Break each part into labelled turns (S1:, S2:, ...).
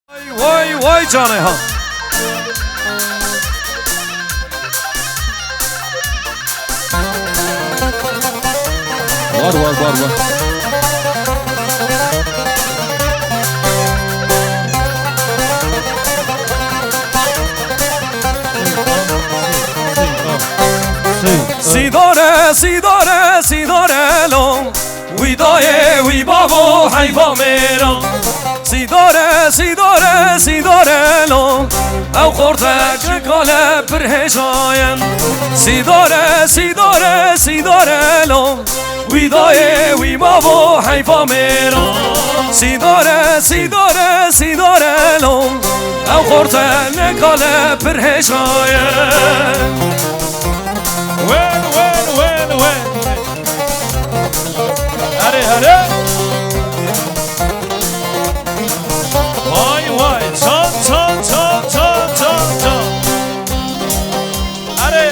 S1: وای وای جانه ها
S2: var.
S1: سیداره لون وی دایه وی بابا حیفا میرم سیداره لون او خورتک کاله پرهشاین سیداره لون وی دایه وی بابا حیفا میرم سیداره لون او خورتک کاله پرهشاین
S2: وين هري واي çan هري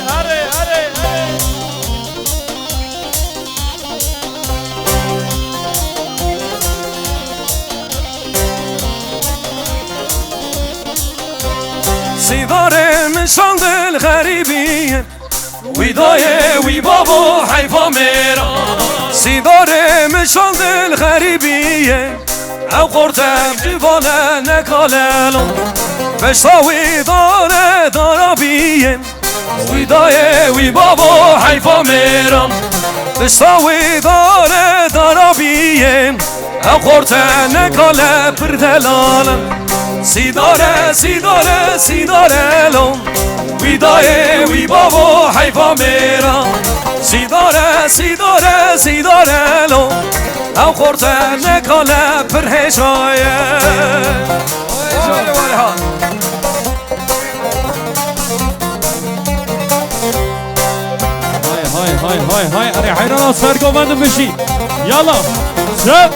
S1: سیداره مشان دل غریبیه وی دایه وی بابا حیفا میرم سیداره مشان دل غریبیه او قرتم دیوانه نکاللون بشتاوی دارابیه وی دایه وی بابا حیفا میرم بشتاوی دارابیه او قرتم نکاله پردلالم سیداره لون وی دایه وی بابا حیفا میرم سیداره لون او خورته نکاله پرهشایه
S2: های اره حیران سرگومند بشی یالا سب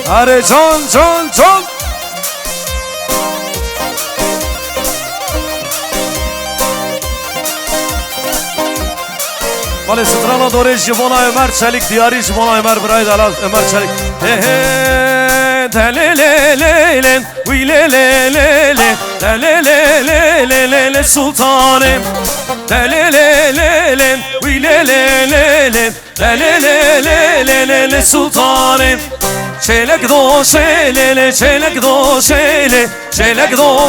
S1: اره جان ولی سترانا دوره جوان عمر چلیک دیاری جوان عمر برای دلال عمر چلیک دلیلیلیلین وی لیلیلیلین دلیلیلیلین سلطانم دلیلیلیلین وی لیلیلیلین دلیلیلیلین سلطانم چلک دو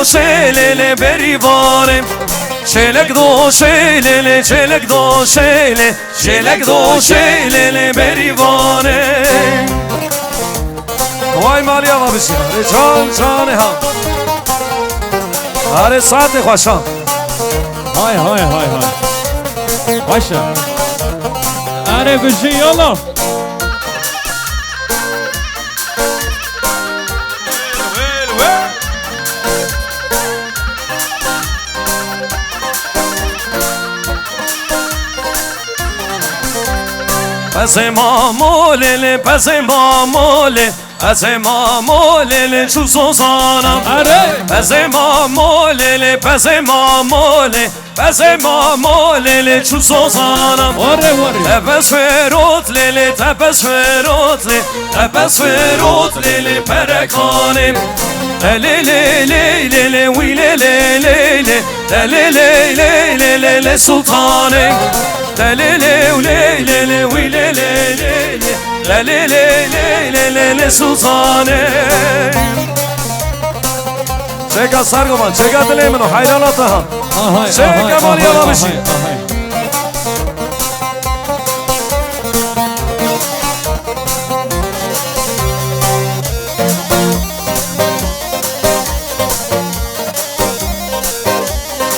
S1: شیله بریوانم چلک دو شیله بریوانه وای مالی آقا بسیار جانه ها هر ساعت خوشان
S2: های باشه اره بشی یالا
S1: پس ماموله چو سوزانم پس ماموله چو سوزانم تپس فرود لیلی پرکانم لیلی ویلی لیلی سلطانم لیلی ویلی سلطانه چه سرگوان چه دلی منو حیرانات ها چه مالی آقا بشی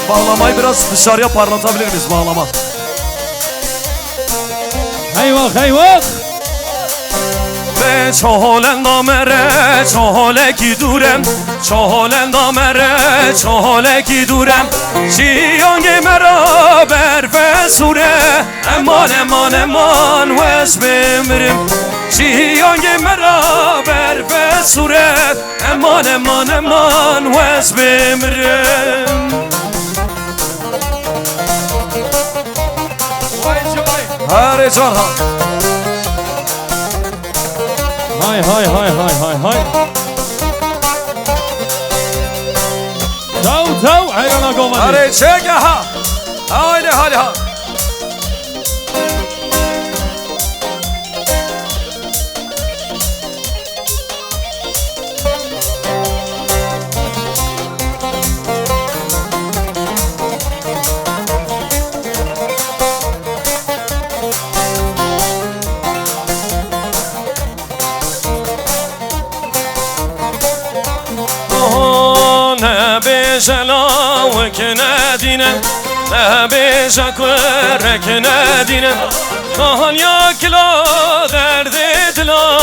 S1: bağlamayı biraz dışarıya parlatabilir miyiz bağlama?
S2: Eyvah
S1: به چهالن چهاله کی دورم شیانگ مرا بر سوره امان و اسم مرم شیانگ مرا بر سوره امان و اسم مرم هر جان ها
S2: های تو حيرانا قومني
S1: آره چه ها هایده هایده ها جلاوك نادينا بيجاك ورك نادينا كهان ياكلا درد دلا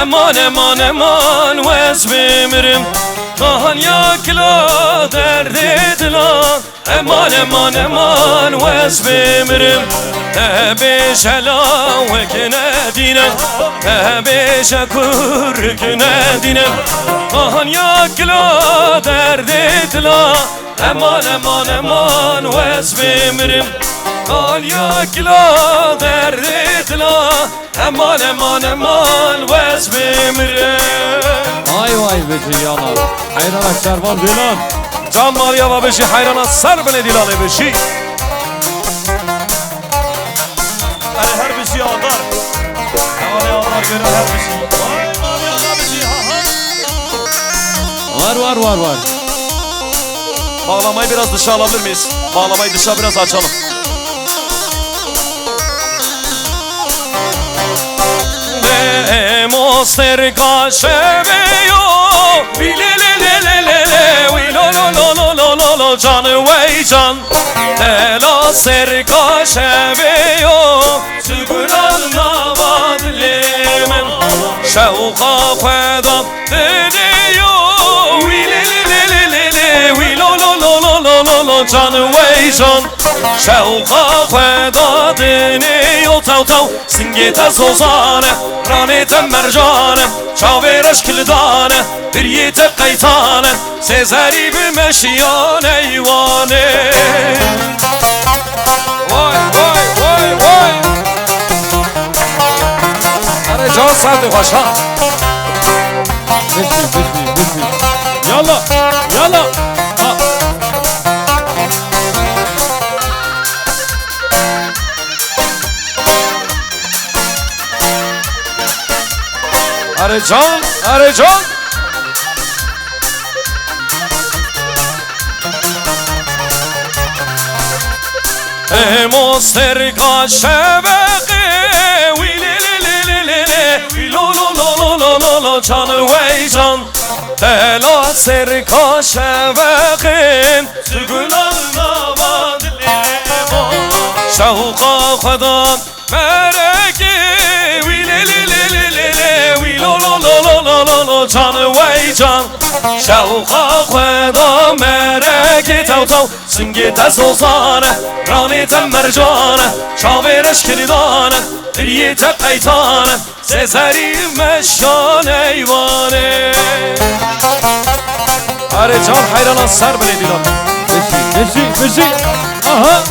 S1: امان امان امان وز بمرم كهان ياكلا درد دلا امان امان امان وز بمرم بيجلاوك نادينا بيجاك ورك نادينا كهان ياكلا درد دلا امان امان امان وز بمرم قال ياكلا درد دلا امان امان امان وز بمرم
S2: Ay vay beci yalan Hayrana şervan dilan
S1: Can Maria ve beşi hayrana sar bile dilale beşi Yani her beşi ağlar Hevale ağlar göre her beşi Vay Maria ve beşi
S2: Var
S1: Bağlamayı biraz dışa alabilir miyiz? Bağlamayı dışa biraz açalım. Demos cerca se veo vi le le le le le le vi lo lo lo lo lo lo lo can way can de la cerca se veo siguran navad lemen şevka feda ediyor vi le le le le le le vi lo lo lo lo lo lo lo can way can şevka feda deniyor tav tav singeta sozane رانيتم مرجانه شاويرش كلدانه بريته قيتانه سيزاري بمشيان ايوانه واي واي واي واي انا جان سعد خوشان
S2: Beşi Yalla yalla
S1: Arıcan, Arıcan. Hemos cerca şebeke wi li li li li li li wi lo lo lo lo lo lo lo can way can Tela cerca şebeke Sügülanına vadlemo Şevka khadan mereki wi li li li li li li wi lo lo lo lo lo lo lo can way can Şevka khadan mereki tav tav Singeta sozane Ranitem mercane Şavereş kilidane Riyete kaytane Sezeri meşkan eyvane Arıcan hayrana ser bile dilan
S2: Beşi Aha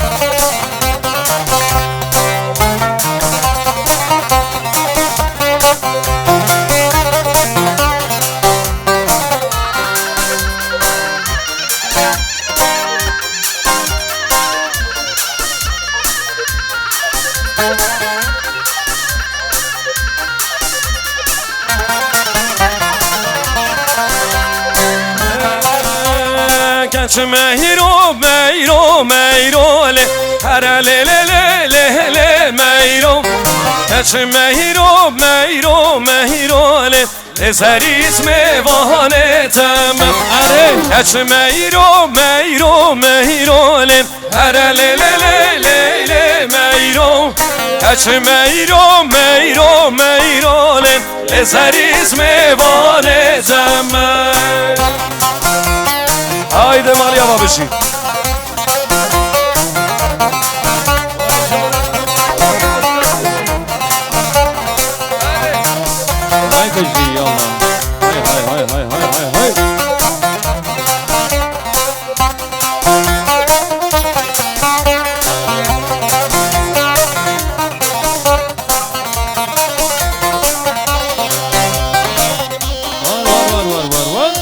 S1: Meyro meyro meyro le Hara le le le le le meyro Meyro meyro meyro le Ezeris mevane temem Meyro meyro meyro le Hara le le le le le meyro Meyro meyro meyro le Ezeris mevane temem Haydi Maria babişi.
S2: Hay beşi yalan Hay Var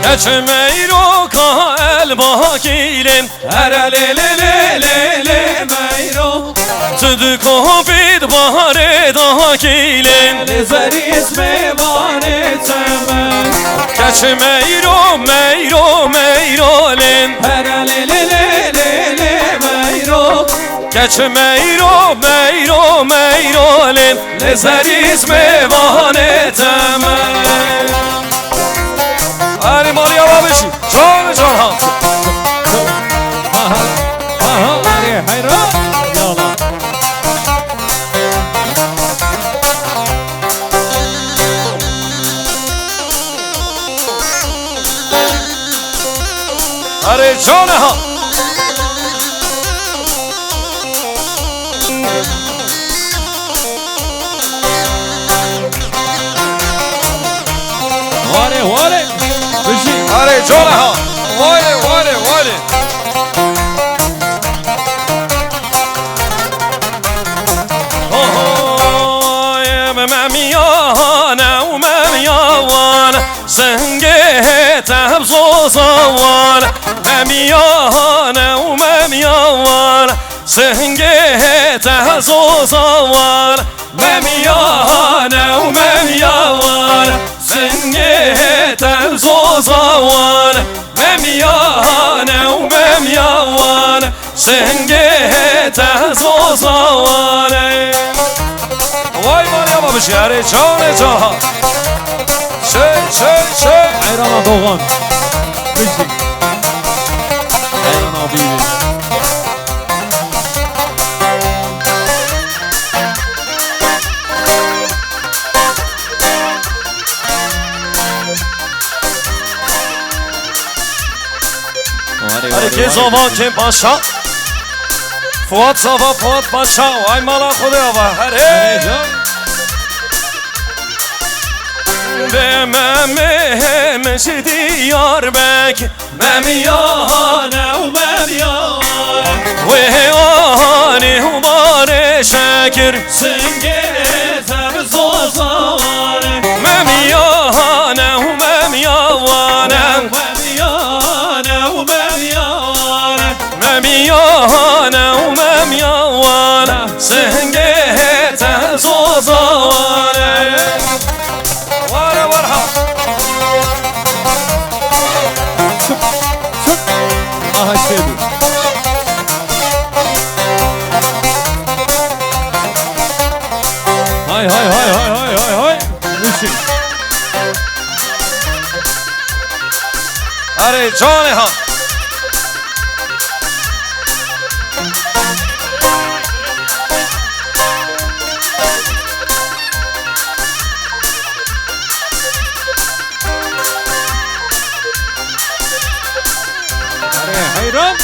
S1: Geçmeyro ka el bakilim Ere le le le le le meyro Tüdü kopid bahare dakilim
S2: Lezeriz mevane temel
S1: Geçmeyro meyro meyrolim
S2: Ere le le le le le meyro
S1: Geçmeyro meyro meyrolim Lezeriz mevane temel Ali Mali Avabeşi Can can ha
S2: Ali hayran Yalan
S1: Ali can ha
S2: Vare Bışı
S1: Ali can ha Vale مميانا وممياوانا سنجيت بصوصوانا مميانا وممياوانا سنجيت بصوصوانا مميانا وممياوانا سنجيت بصوصوانا مميانا وممياوانا سنجيت بصوصوانا Vay var ya babiş yare çane çaha Şey
S2: Hayrana doğan Bışı Hayran abi
S1: Herkes zaman kim paşa Fuat Safa Fuat Paşa Vay mala kuduya var Hey Ve memeşi Diyarbek Memiyane u memiyane Ve ani humare şekir Singete zozane Memiyane u memiyane Memiyane u memiyane Memiyane u memiyane Singete zozane
S2: Aha şeydi Hay Bışı
S1: Are Johnny ha
S2: Hayran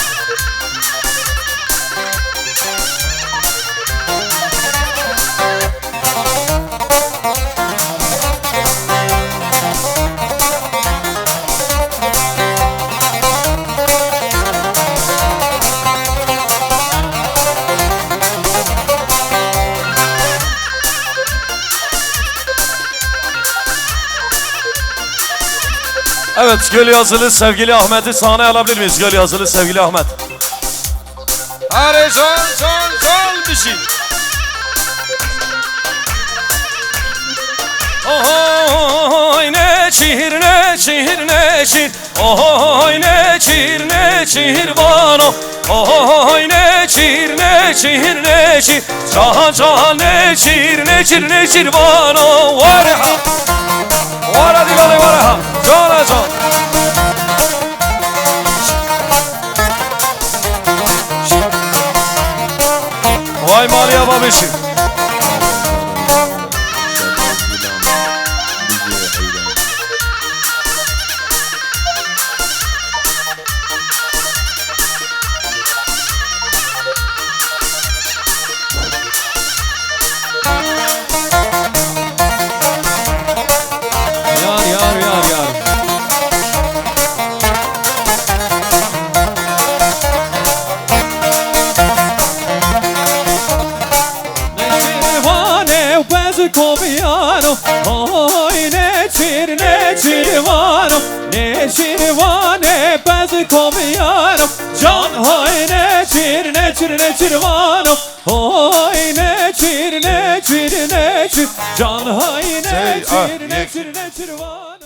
S1: Evet, Göl Yazılı sevgili Ahmet'i sahneye alabilir miyiz? Göl Yazılı sevgili Ahmet. Hadi can bir şey. Oy ne çihir ne çihir ne çihir. Oy ne çihir ne çihir bana. Oy ne çihir ne çihir ne çihir. Can ne çihir ne çihir ne çihir bana. Var ha. Var hadi gari var ha. Can. Vay Maliye babişim.
S2: Yar. Kobiano, oy ne ne çirvanım, ne çirvane bez komyanım. Can hay ne çirvanım, oy ne çir, can hay ne çirvanım.